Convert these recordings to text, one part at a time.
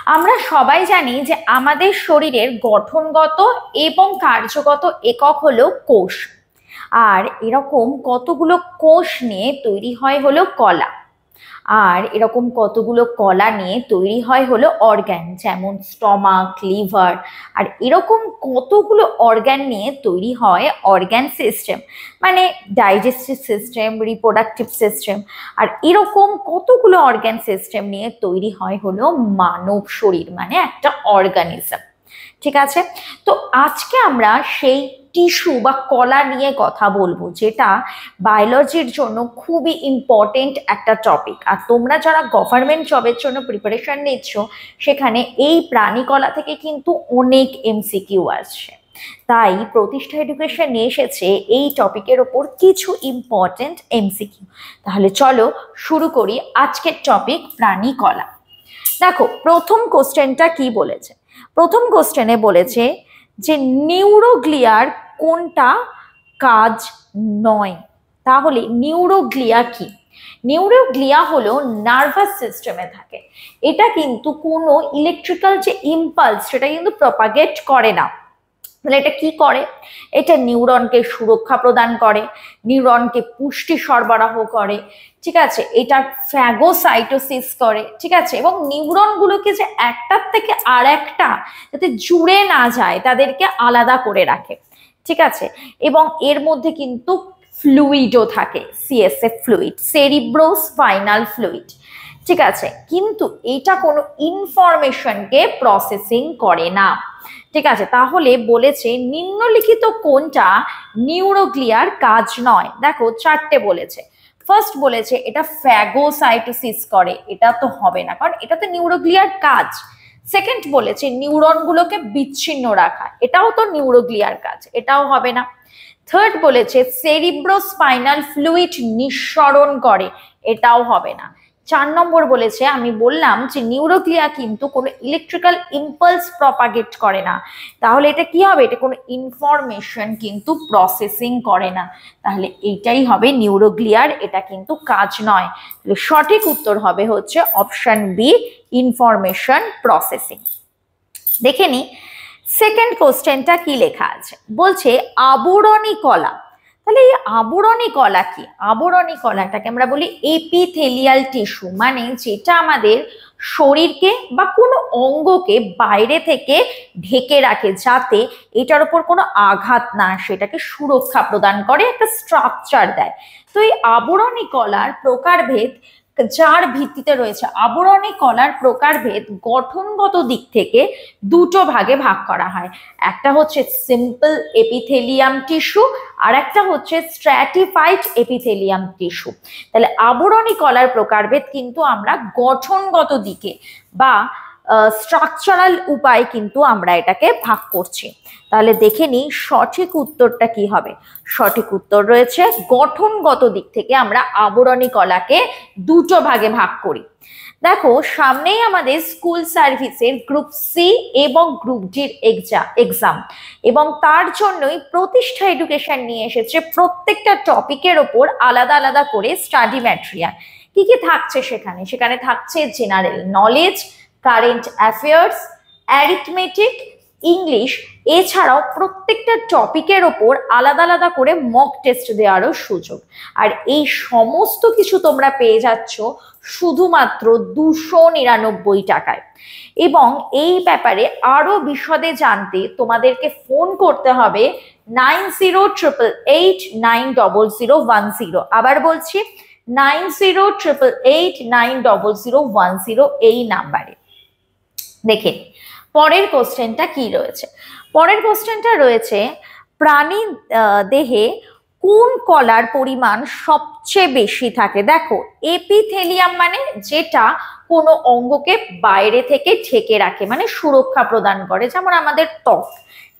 আমরা সবাই জানি যে আমাদের শরীরের গঠনগত এবং কার্যগত একক হলো কোষ। আর এরকম কতগুলো কোষ নিয়ে তৈরি হয় হলো কলা। আর এরকম কতগুলো কলা নিয়ে তৈরি হয় হলো অর্গ্যান, যেমন স্টমাক, লিভার। আর এরকম কতগুলো অর্গ্যান নিয়ে তৈরি হয় অর্গ্যান সিস্টেম, মানে ডাইজেস্টিভ সিস্টেম, রিপ্রোডাক্টিভ সিস্টেম। আর এরকম কতগুলো অর্গ্যান সিস্টেম নিয়ে তৈরি হয় হলো মানব শরীর, মানে একটা অর্গানিজম। ঠিক আছে। তো আজকে আমরা সেই টিস্যু বা কলা নিয়ে কথা বলবো, যেটা বায়োলজির জন্য খুবই ইম্পর্টেন্ট একটা টপিক। আর তোমরা যারা গভর্নমেন্ট জবের জন্য প্রিপারেশন নিচ্ছ, সেখানে এই প্রাণী কলা থেকে কিন্তু অনেক এমসিকিউ আসছে। তাই প্রতিষ্ঠা এডুকেশন নিয়ে এসেছে এই টপিকের ওপর কিছু ইম্পর্টেন্ট এমসিকিউ। তাহলে চলো শুরু করি আজকের টপিক, প্রাণী কলা। দেখো প্রথম কোশ্চেনটা কি বলেছে। প্রথম কোশ্চেনে বলেছে যে নিউরোগ্লিয়ার কোনটা কাজ নয়। তাহলে নিউরোগ্লিয়া কি? নিউরোগ্লিয়া হলো নার্ভাস সিস্টেমে থাকে। এটা কিন্তু কোনো ইলেকট্রিক্যাল যে ইম্পালস, সেটা কিন্তু প্রপাগেট করে না। তাহলে এটা কি করে? এটা নিউরনকে সুরক্ষা প্রদান করে, নিউরনকে পুষ্টি সরবরাহ করে। ঠিক আছে, এটা ফ্যাগোসাইটোসিস করে। ঠিক আছে, এবং নিউরনগুলোকে যে একটার থেকে আর একটা যাতে জুড়ে না যায়, তাদেরকে আলাদা করে রাখে। ঠিক আছে, এবং এর মধ্যে কিন্তু ফ্লুইডও থাকে, CSF fluid, cerebro spinal fluid. ঠিক আছে, কিন্তু এটা কোনো ইনফরমেশনকে প্রসেসিং করে না। ঠিক আছে, তাহলে বলেছে নিম্নলিখিত কোনটা নিউরোগ্লিয়ার কাজ নয়। দেখো চারটে বলেছে। ফার্স্ট বলেছে এটা ফ্যাগোসাইটোসিস করে, এটা তো হবে না, কারণ এটা তো নিউরোগ্লিয়ার কাজ। সেকেন্ড বলেছে নিউরনগুলোকে বিচ্ছিন্ন রাখা, এটাও তো নিউরোগ্লিয়ার কাজ, এটাও হবে না। থার্ড বলেছে সেরিব্রোস্পাইনাল ফ্লুইড নিঃসরণ করে, এটাও হবে না। 4 নম্বর বলেছে, আমি বললাম যে নিউরোগ্লিয়া কিন্তু কোনো ইলেকট্রিক্যাল ইম্পালস প্রপাগেট করে না, তাহলে এটা কি হবে? এটা কোনো ইনফরমেশন কিন্তু প্রসেসিং করে না, তাহলে এইটাই হবে নিউরোগ্লিয়ার, এটা কিন্তু কাজ নয়। সঠিক উত্তর হবে হচ্ছে অপশন বি, ইনফরমেশন প্রসেসিং। দেখে নি সেকেন্ড কোশ্চেনটা কি লেখা আছে। বলছে আবরণী কলা। তাহলে এই আবরণী কলা কি? আবরণী কলাটাকে আমরা বলি এপিথেলিয়াল টিস্যু, মানে যেটা আমাদের শরীরকে বা কোনো অঙ্গকে বাইরে থেকে ঢেকে রাখে, যাতে এটার উপর কোনো আঘাত না, সেটাকে সুরক্ষা প্রদান করে, একটা স্ট্রাকচার দেয়। তো এই আবরণী কলার প্রকারভেদ যার ভিত্তিতে রয়েছে, আবরণী কলার প্রকারভেদ গঠনগত দিক থেকে দুটো ভাগে ভাগ করা হয়। একটা হচ্ছে সিম্পল এপিথেলিয়াম টিস্যু, আর একটা হচ্ছে স্ট্র্যাটিফাইড এপিথেলিয়াম টিস্যু। তাহলে আবরণী কলার প্রকারভেদ কিন্তু আমরা গঠনগত দিকে বা স্ট্রাকচারাল উপায় কিন্তু আমরা এটাকে ভাগ করছি। তাহলে দেখে নিই সঠিক উত্তরটা কি হবে। সঠিক উত্তর রয়েছে গঠনগত দিক থেকে আমরা আবরণী কলাকে দুটো ভাগে ভাগ করি। দেখো সামনেই আমাদের স্কুল সার্ভিসের গ্রুপ সি এবং গ্রুপ ডির এক্সাম, এবং তার জন্যই প্রতিষ্ঠা এডুকেশন নিয়ে এসেছে প্রত্যেকটা টপিকের ওপর আলাদা আলাদা করে স্টাডি ম্যাটেরিয়াল। কি কি থাকছে সেখানে? সেখানে থাকছে general knowledge, current affairs, arithmetic, English. এছাড়াও প্রত্যেকটা টপিকের ওপর আলাদা আলাদা করে মক টেস্ট দেওয়ারও সুযোগ। আর এই সমস্ত কিছু তোমরা পেয়ে যাচ্ছ শুধুমাত্র 299 টাকায়। এবং এই ব্যাপারে আরো বিশদে জানতে তোমাদেরকে ফোন করতে হবে 9088890010। আবার বলছি 9088890010 এই নাম্বারে। দেখে পরের কোশ্চেনটা কি রয়েছে। পরের কোশ্চেনটা রয়েছে প্রাণী দেহে কোন কলার পরিমাণ সবচেয়ে বেশি থাকে। দেখো এপিথেলিয়াম মানে যেটা কোনো অঙ্গকে বাইরে থেকে ঢেকে রাখে, মানে সুরক্ষা প্রদান করে, যেমন আমাদের ত্বক।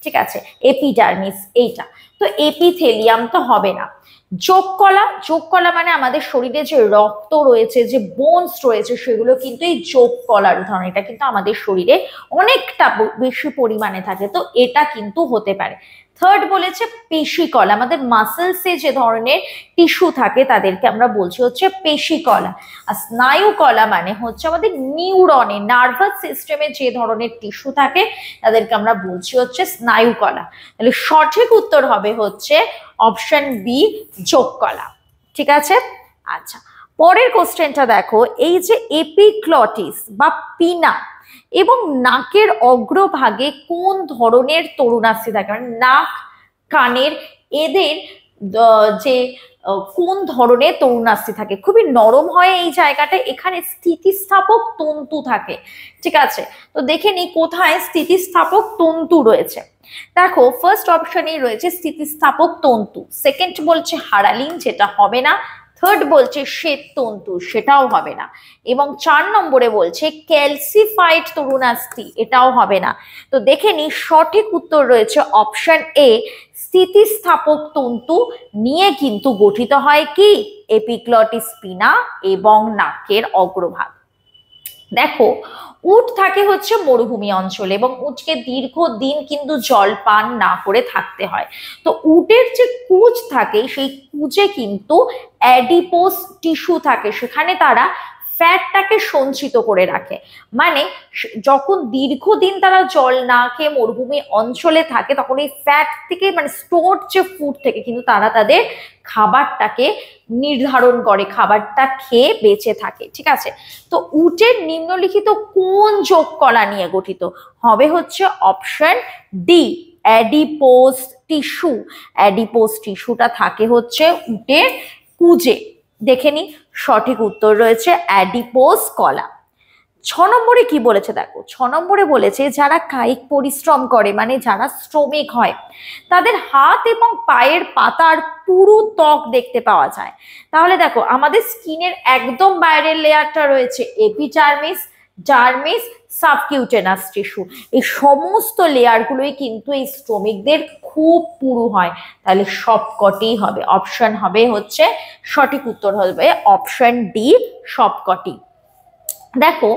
ঠিক আছে, এপিডার্মিস এইটা। তো এপিথেলিয়াম তো হবে না। যোগ কলা, যোগ কলা মানে আমাদের শরীরে যে রক্ত রয়েছে, যে বোনস রয়েছে, সেগুলো কিন্তু এই যোগ কলার উদাহরণ। এটা কিন্তু আমাদের শরীরে অনেকটা বেশি পরিমাণে থাকে, তো এটা কিন্তু হতে পারে। থার্ড বলেছে পেশিকলা, আমাদের মাসেলসে যে ধরনের টিস্যু থাকে তাদেরকে আমরা বলছি হচ্ছে পেশিকলা। আর স্নায়ু কলা মানে হচ্ছে আমাদের নিউরনে, নার্ভাস সিস্টেমে যে ধরনের টিস্যু থাকে তাদেরকে আমরা বলছি হচ্ছে স্নায়ু কলা। তাহলে সঠিক উত্তর হবে হচ্ছে অপশন বি, যোগ কলা। ঠিক আছে। আচ্ছা, পরের কোশ্চেনটা দেখো, এই যে এপিগ্লটিস বা পিনা এবং নাকের অগ্রভাগে কোন ধরনের তরুণাস্থি থাকে, মানে নাক, কানের, এদের যে কোন ধরনের তরুণাস্থি থাকে, খুবই নরম হয় এই জায়গাটা, এখানে স্থিতিস্থাপক তন্তু থাকে। ঠিক আছে, তো দেখে নি কোথায় স্থিতিস্থাপক তন্তু রয়েছে। দেখো ফার্স্ট অপশনেই রয়েছে স্থিতিস্থাপক তন্তু, সেকেন্ড বলছে হাড়ালিন, যেটা হবে না, থার্ড বলছে শ্বেত তন্তু, সেটাও হবে না, এবং 4 নম্বরে বলছে ক্যালসিফাইড তরুণাস্থি, এটাও হবে না। তো দেখে নি সঠিক উত্তর রয়েছে অপশন এ, স্থিতিস্থাপক তন্তু নিয়ে কিন্তু গঠিত হয় কি এপিগ্লটিস পিনা এবং নাকের অগ্রভাগ। দেখো উট থাকে হচ্ছে মরুভূমি অঞ্চলে এবং উটকে দীর্ঘদিন কিন্তু জল পান না করে থাকতে হয়। তো উটের যে কুজ থাকে সেই কুজে কিন্তু অ্যাডিপোস টিস্যু থাকে, সেখানে তারা ফ্যাটটাকে সঞ্চিত করে রাখে। মানে যখন দীর্ঘদিন তারা জল না খেয়ে মরুভূমি অঞ্চলে থাকে তখন এই ফ্যাট থেকে, মানে স্টোর যে ফুড থেকে কিন্তু তারা তাদের খাবারটাকে নির্ধারণ করে, খাবারটা খেয়ে বেঁচে থাকে। ঠিক আছে, তো উটের নিম্নলিখিত কোন যোগ কলা নিয়ে গঠিত হবে হচ্ছে option D, adipose tissue. Adipose টিস্যুটা থাকে হচ্ছে উটের কুজে। দেখে নি সঠিক উত্তর রয়েছে অ্যাডিপোস কলা। 6 নম্বরে কি বলেছে দেখো, 6 নম্বরে বলেছে যারা কায়িক পরিশ্রম করে, মানে যারা শ্রমিক হয়, তাদের হাত এবং পায়ের পাতার পুরু ত্বক দেখতে পাওয়া যায়। তাহলে দেখো আমাদের স্কিনের একদম বাইরের লেয়ারটা রয়েছে এপিডার্মিস, ডার্মিস, সাবকিউটেনাস টিস্যু, এই সমস্ত লেয়ারগুলোই কিন্তু এই শ্রমিকদের খুব পুরু হয়। তাহলে সবকটি হবে, অপশন হবে হচ্ছে সঠিক উত্তর হবে অপশন ডি, সবকটি। দেখো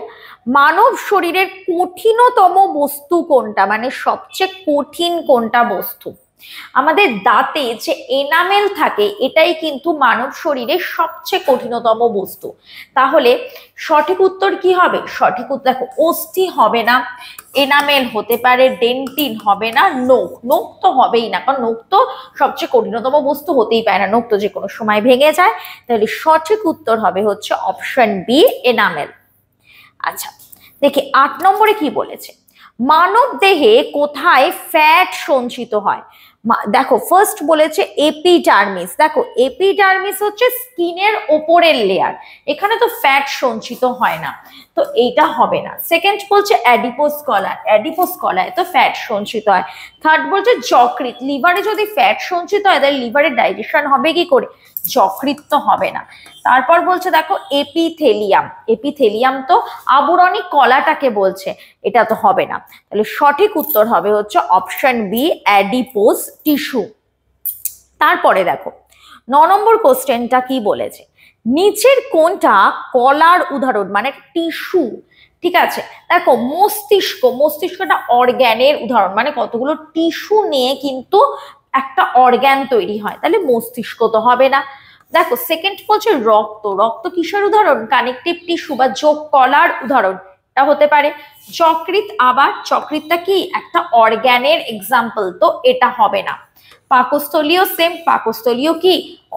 মানব শরীরের কঠিনতম বস্তু কোনটা, মানে সবচেয়ে কঠিন কোনটা বস্তু, আমাদের দাঁতে যে এনামেল থাকে এটাই কিন্তু মানব শরীরের সবচেয়ে কঠিনতম বস্তু। তাহলে সঠিক উত্তর কি হবে, সঠিক উত্তর দেখো অস্থি হবে না, এনামেল হতে পারে, ডেন্টিন হবে না, নোক, নোক তো হবেই না, কারণ নোক তো সবচেয়ে কঠিনতম বস্তু হতেই পারে না, নোক তো যে কোনো সময় ভেঙে যায়। তাহলে সঠিক উত্তর হবে হচ্ছে অপশন বি, এনামেল। আচ্ছা, দেখি 8 নম্বরে কি বলেছে, মানব দেহে কোথায় ফ্যাট সঞ্চিত হয়। দেখো ফার্স্ট বলেছে এপিডার্মিস, দেখো এপিডার্মিস হচ্ছে স্কিনের ওপরের লেয়ার, এখানে তো ফ্যাট সঞ্চিত হয় না, তো এইটা হবে না। সেকেন্ড বলছে অ্যাডিপোস কলা, অ্যাডিপোস কলায় তো ফ্যাট সঞ্চিত হয়। থার্ড বলছে যকৃৎ, লিভারে যদি ফ্যাট সঞ্চিত হয় তাহলে লিভারের ডাইজেশন হবে কি করে, যকৃৎ তো হবে না। তারপর বলছে দেখো এপিথেলিয়াম, এপিথেলিয়াম তো আবরণী কলাটাকে বলছে, এটা তো হবে না। তাহলে সঠিক উত্তর হবে হচ্ছে অপশন বি, অ্যাডিপোস টিস্যু। তারপরে দেখো 9 নম্বর কোশ্চেনটা কি বলেছে, নিচের কোনটা কলার উদাহরণ, মানে টিস্যু। ঠিক আছে, দেখো মস্তিষ্ক, মস্তিষ্কটা অর্গ্যানের উদাহরণ, মানে কতগুলো টিস্যু নিয়ে কিন্তু একটা অর্গ্যান তৈরি হয়, তাহলে মস্তিষ্ক তো হবে না। দেখো সেকেন্ড বলছে রক্ত, রক্ত কিসের উদাহরণ, কানেকটিভ টিস্যু বা যোগ কলার উদাহরণ, এটা হতে পারে। যকৃৎ, আবার যকৃৎটা কি একটা অর্গ্যানের এক্সাম্পল, তো এটা হবে না। পাকস্থলীয়, সেম, পাকস্থলীয় কি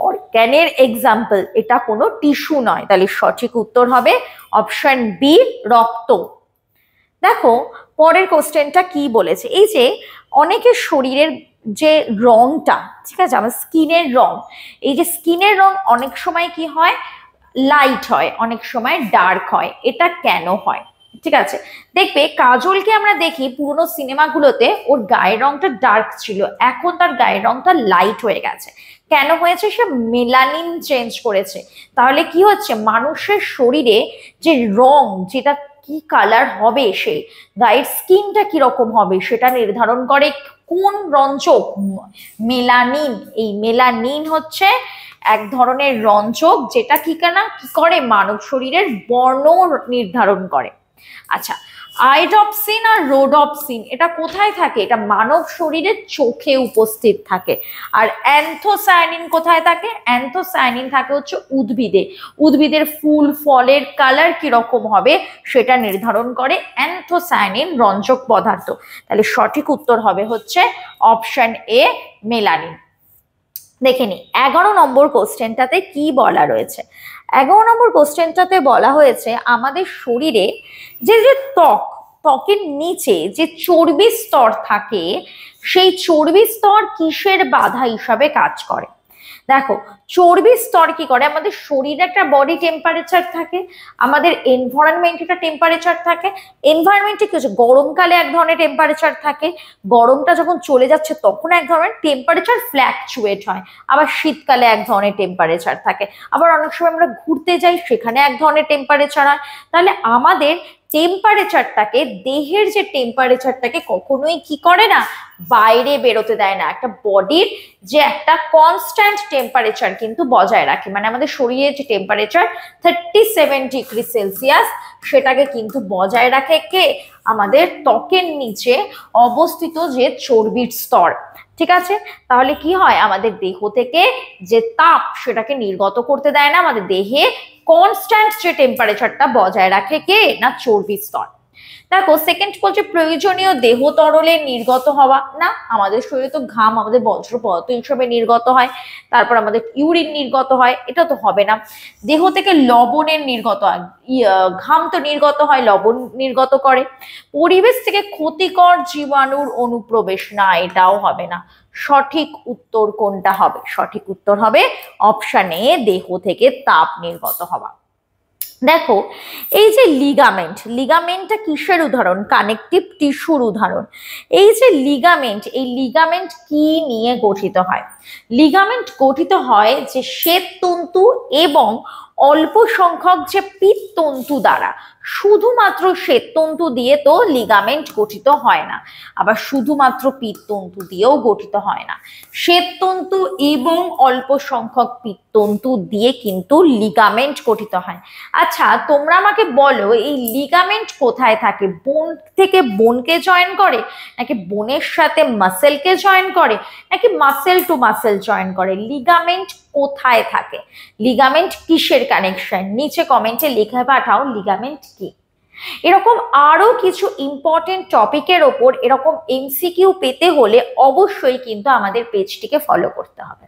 অর্গ্যানের এক্সাম্পল, এটা কোনো টিস্যু নয়। তাহলে সঠিক উত্তর হবে অপশন বি, রক্ত। দেখো পরের কোশ্চেনটা কি বলেছে, এই যে অনেকের শরীরের যে রংটা, ঠিক আছে, আমার স্কিনের রং, এই যে স্কিনের রং অনেক সময় কি হয়, লাইট হয়, অনেক সময় ডার্ক হয়, এটা কেন হয়। ঠিক আছে, দেখবে কাজলকে আমরা দেখি পুরোনো সিনেমাগুলোতে ওর গায়ের রংটা ডার্ক ছিল, এখন তার গায়ের রংটা লাইট হয়ে গেছে। কেন হয়েছে, সে মেলানিন চেঞ্জ করেছে। তাহলে কি হচ্ছে, মানুষের শরীরে যে রং, যেটা কি কালার হবে, সে গায়ের স্কিনটা কিরকম হবে সেটা নির্ধারণ করে কোন রঞ্জক, মেলানিন। এই মেলানিন হচ্ছে এক ধরনের রঞ্জক যেটা কি করে মানব শরীরের বর্ণ নির্ধারণ করে। আচ্ছা, আইডপসিন আর রোডপসিন এটা কোথায় থাকে? এটা মানব শরীরের চোখে উপস্থিত থাকে। আর অ্যান্থোসায়ানিন কোথায় থাকে? অ্যান্থোসায়ানিন থাকে হচ্ছে উদ্ভিদে। উদ্ভিদের ফুল ফলের কালার কিরকম হবে সেটা নির্ধারণ করে অ্যান্থোসায়ানিন রঞ্জক পদার্থ। তাহলে সঠিক উত্তর হবে হচ্ছে অপশন এ, মেলানিন। দেখে নি 11 নম্বর কোশ্চেনটাতে কি বলা রয়েছে। 11 নম্বর কোশ্চেনটাতে বলা হয়েছে আমাদের শরীরে যে যে ত্বকের নিচে যে চর্বির স্তর থাকে, সেই চর্বির স্তর কিসের বাধা হিসাবে কাজ করে? দেখো, চর্বির স্তর কি করে? আমাদের শরীরে একটা বডি টেম্পারেচার থাকে, আমাদের এনভায়রনমেন্টে একটা টেম্পারেচার থাকে। এনভায়রনমেন্টে কি হচ্ছে, গরমকালে এক ধরনের টেম্পারেচার থাকে, গরমটা যখন চলে যাচ্ছে তখন এক ধরনের টেম্পারেচার ফ্ল্যাকচুয়েট হয়, আবার শীতকালে এক ধরনের টেম্পারেচার থাকে, আবার অনেক সময় আমরা ঘুরতে যাই সেখানে এক ধরনের টেম্পারেচার হয়। তাহলে আমাদের টেম্পারেচারটাকে, দেহের যে টেম্পারেচারটাকে কখনোই কি করে না, বাইরে বেরোতে দেয় না। একটা বডির যে একটা কনস্ট্যান্ট টেম্পারেচার কিন্তু বজায় রাখে, মানে আমাদের শরীরের যে টেম্পারেচার 37°C সেটাকে কিন্তু বজায় রাখে কে? আমাদের ত্বকের নিচে অবস্থিত যে চর্বির স্তর। ঠিক আছে, তাহলে কি হয়, আমাদের দেহ থেকে যে তাপ সেটাকে নির্গত করতে দেয় না, আমাদের দেহে কনস্ট্যান্ট যে টেম্পারেচারটা বজায় রাখে কে? না চর্বির স্তর। দেখো, সেকেন্ড বলছে প্রয়োজনীয় দেহ তরলের নির্গত হওয়া। না, আমাদের শরীরে তো ঘাম আমাদের বজ্র পদার্থ হিসেবে নির্গত হয়, তারপর আমাদের ইউরিন নির্গত হয়, এটা তো হবে না। দেহ থেকে লবণের নির্গত হয়, ঘাম তো নির্গত হয়, লবণ নির্গত করে। পরিবেশ থেকে ক্ষতিকর জীবাণুর অনুপ্রবেশ, না এটাও হবে না। সঠিক উত্তর কোনটা হবে? সঠিক উত্তর হবে অপশন এ, দেহ থেকে তাপ নির্গত হওয়া। দেখো, এই যে লিগামেন্ট, লিগামেন্টটা কিসের উদাহরণ? কানেকটিভ টিস্যুর উদাহরণ। এই যে লিগামেন্ট, এই লিগামেন্ট কি নিয়ে গঠিত হয়? লিগামেন্ট গঠিত হয় যে শ্বেততন্তু এবং অল্প সংখ্যক যে পিত্ততন্তু দ্বারা। শুধুমাত্র শ্বেততন্তু দিয়ে তো লিগামেন্ট গঠিত হয় না, আবার শুধুমাত্র পিত্ততন্তু দিয়েও গঠিত হয় না। শ্বেততন্তু এবং অল্প সংখ্যক পিত্ততন্তু দিয়ে কিন্তু লিগামেন্ট গঠিত হয়। আচ্ছা, তোমরা আমাকে বলো, এই লিগামেন্ট কোথায় থাকে? বোন থেকে বোনকে জয়েন করে, নাকি বোনের সাথে মাসেলকে জয়েন করে, নাকি মাসেল টু মাসেল জয়েন করে? লিগামেন্ট কোথায় থাকে? লিগামেন্ট কিসের কানেকশন? নিচে কমেন্টে লিখে পাঠাও লিগামেন্ট কি। এরকম আরো কিছু ইম্পর্টেন্ট টপিকের ওপর এরকম এমসিকিউ পেতে হলে অবশ্যই কিন্তু আমাদের পেজটিকে ফলো করতে হবে।